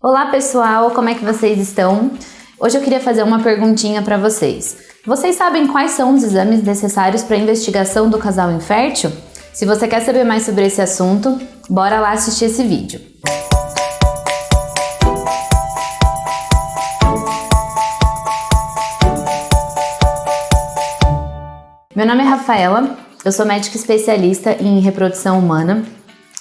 Olá pessoal, como é que vocês estão? Hoje eu queria fazer uma perguntinha para vocês. Vocês sabem quais são os exames necessários para a investigação do casal infértil? Se você quer saber mais sobre esse assunto, bora lá assistir esse vídeo. Meu nome é Rafaela, eu sou médica especialista em reprodução humana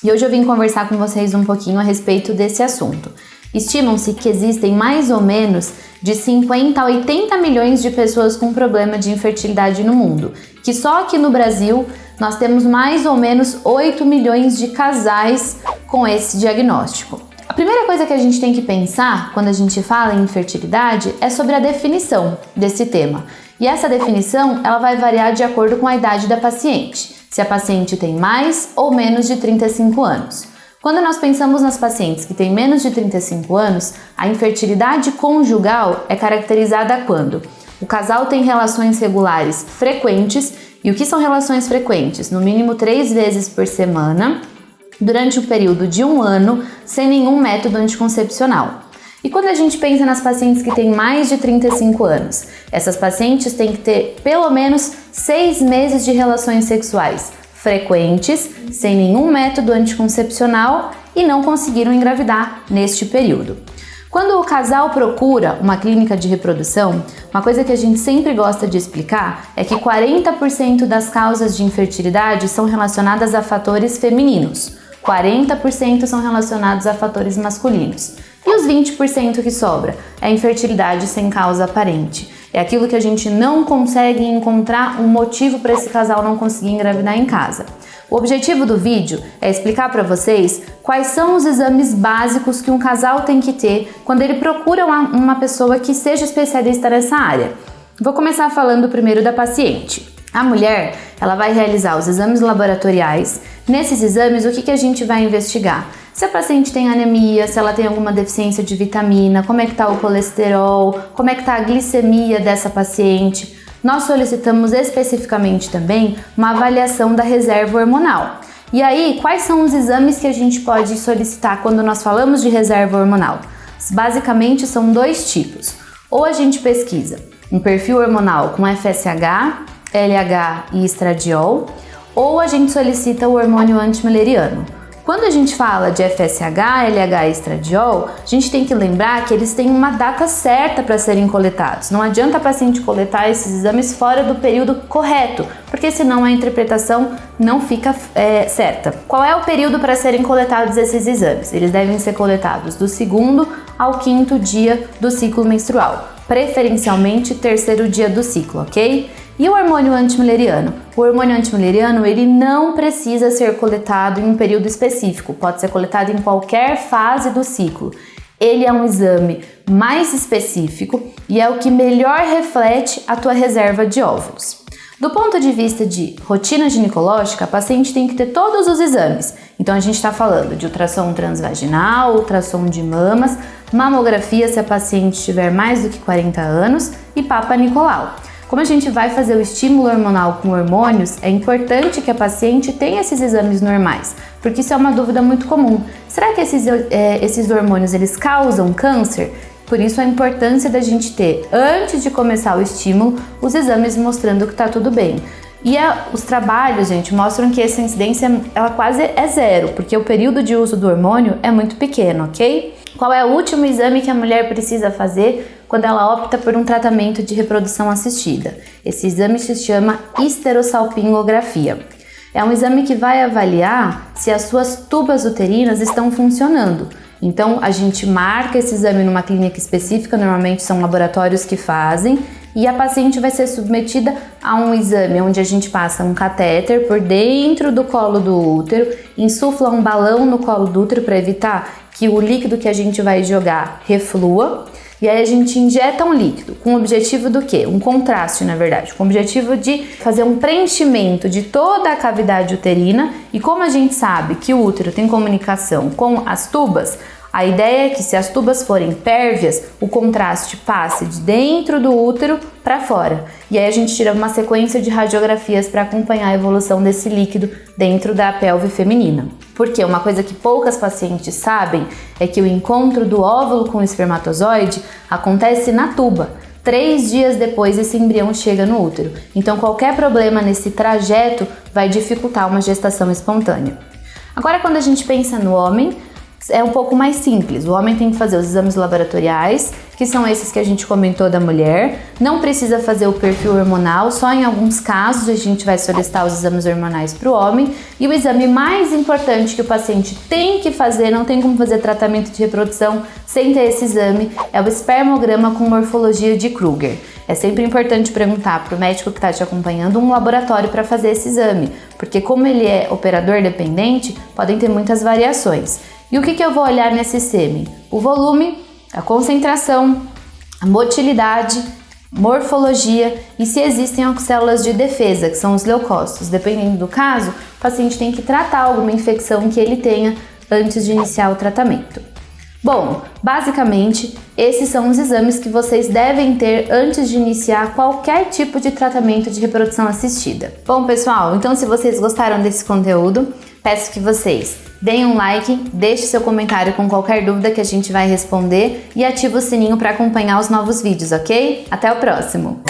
e hoje eu vim conversar com vocês um pouquinho a respeito desse assunto. Estimam-se que existem mais ou menos de 50 a 80 milhões de pessoas com problema de infertilidade no mundo, que só aqui no Brasil nós temos mais ou menos 8 milhões de casais com esse diagnóstico. A primeira coisa que a gente tem que pensar quando a gente fala em infertilidade é sobre a definição desse tema. E essa definição ela vai variar de acordo com a idade da paciente, se a paciente tem mais ou menos de 35 anos. Quando nós pensamos nas pacientes que têm menos de 35 anos, a infertilidade conjugal é caracterizada quando o casal tem relações regulares frequentes, e o que são relações frequentes? No mínimo 3 vezes por semana, durante um período de 1 ano, sem nenhum método anticoncepcional. E quando a gente pensa nas pacientes que têm mais de 35 anos, essas pacientes têm que ter pelo menos 6 meses de relações sexuais frequentes, sem nenhum método anticoncepcional e não conseguiram engravidar neste período. Quando o casal procura uma clínica de reprodução, uma coisa que a gente sempre gosta de explicar é que 40% das causas de infertilidade são relacionadas a fatores femininos, 40% são relacionados a fatores masculinos. E os 20% que sobra é a infertilidade sem causa aparente. É aquilo que a gente não consegue encontrar um motivo para esse casal não conseguir engravidar em casa. O objetivo do vídeo é explicar para vocês quais são os exames básicos que um casal tem que ter quando ele procura uma pessoa que seja especialista nessa área. Vou começar falando primeiro da paciente. A mulher, ela vai realizar os exames laboratoriais. Nesses exames, o que a gente vai investigar? Se a paciente tem anemia, se ela tem alguma deficiência de vitamina, como é que está o colesterol, como é que está a glicemia dessa paciente. Nós solicitamos especificamente também uma avaliação da reserva hormonal. E aí, quais são os exames que a gente pode solicitar quando nós falamos de reserva hormonal? Basicamente, são 2 tipos. Ou a gente pesquisa um perfil hormonal com FSH, LH e estradiol, ou a gente solicita o hormônio antimileriano. Quando a gente fala de FSH, LH e estradiol, a gente tem que lembrar que eles têm uma data certa para serem coletados. Não adianta a paciente coletar esses exames fora do período correto, porque senão a interpretação não fica certa. Qual é o período para serem coletados esses exames? Eles devem ser coletados do 2º ao 5º dia do ciclo menstrual, preferencialmente 3º dia do ciclo, ok? E o hormônio antimileriano? O hormônio antimileriano, ele não precisa ser coletado em um período específico, pode ser coletado em qualquer fase do ciclo. Ele é um exame mais específico e é o que melhor reflete a tua reserva de óvulos. Do ponto de vista de rotina ginecológica, a paciente tem que ter todos os exames. Então a gente está falando de ultrassom transvaginal, ultrassom de mamas, mamografia se a paciente tiver mais do que 40 anos e Papa Nicolau. Como a gente vai fazer o estímulo hormonal com hormônios, é importante que a paciente tenha esses exames normais, porque isso é uma dúvida muito comum. Será que esses hormônios eles causam câncer? Por isso a importância da gente ter, antes de começar o estímulo, os exames mostrando que está tudo bem. E os trabalhos, gente, mostram que essa incidência ela quase é 0, porque o período de uso do hormônio é muito pequeno, ok? Qual é o último exame que a mulher precisa fazer quando ela opta por um tratamento de reprodução assistida? Esse exame se chama esterossalpingografia. É um exame que vai avaliar se as suas tubas uterinas estão funcionando. Então, a gente marca esse exame numa clínica específica, normalmente são laboratórios que fazem, e a paciente vai ser submetida a um exame onde a gente passa um catéter por dentro do colo do útero, insufla um balão no colo do útero para evitar que o líquido que a gente vai jogar reflua, e aí a gente injeta um líquido com o objetivo do quê? Um contraste, na verdade, com o objetivo de fazer um preenchimento de toda a cavidade uterina. E como a gente sabe que o útero tem comunicação com as tubas, A ideia é que, se as tubas forem pérvias, o contraste passe de dentro do útero para fora. E aí a gente tira uma sequência de radiografias para acompanhar a evolução desse líquido dentro da pelve feminina. Porque uma coisa que poucas pacientes sabem é que o encontro do óvulo com o espermatozoide acontece na tuba. 3 dias depois esse embrião chega no útero. Então qualquer problema nesse trajeto vai dificultar uma gestação espontânea. Agora, quando a gente pensa no homem, é um pouco mais simples. O homem tem que fazer os exames laboratoriais, que são esses que a gente comentou da mulher. Não precisa fazer o perfil hormonal, só em alguns casos a gente vai solicitar os exames hormonais para o homem. E o exame mais importante que o paciente tem que fazer, não tem como fazer tratamento de reprodução sem ter esse exame, é o espermograma com morfologia de Kruger. É sempre importante perguntar para o médico que está te acompanhando um laboratório para fazer esse exame, porque como ele é operador dependente, podem ter muitas variações. E o que eu vou olhar nesse sêmen? O volume, a concentração, a motilidade, morfologia e se existem as células de defesa, que são os leucócitos. Dependendo do caso, o paciente tem que tratar alguma infecção que ele tenha antes de iniciar o tratamento. Bom, basicamente, esses são os exames que vocês devem ter antes de iniciar qualquer tipo de tratamento de reprodução assistida. Bom, pessoal, então se vocês gostaram desse conteúdo, peço que vocês deem um like, deixe seu comentário com qualquer dúvida que a gente vai responder e ative o sininho para acompanhar os novos vídeos, ok? Até o próximo!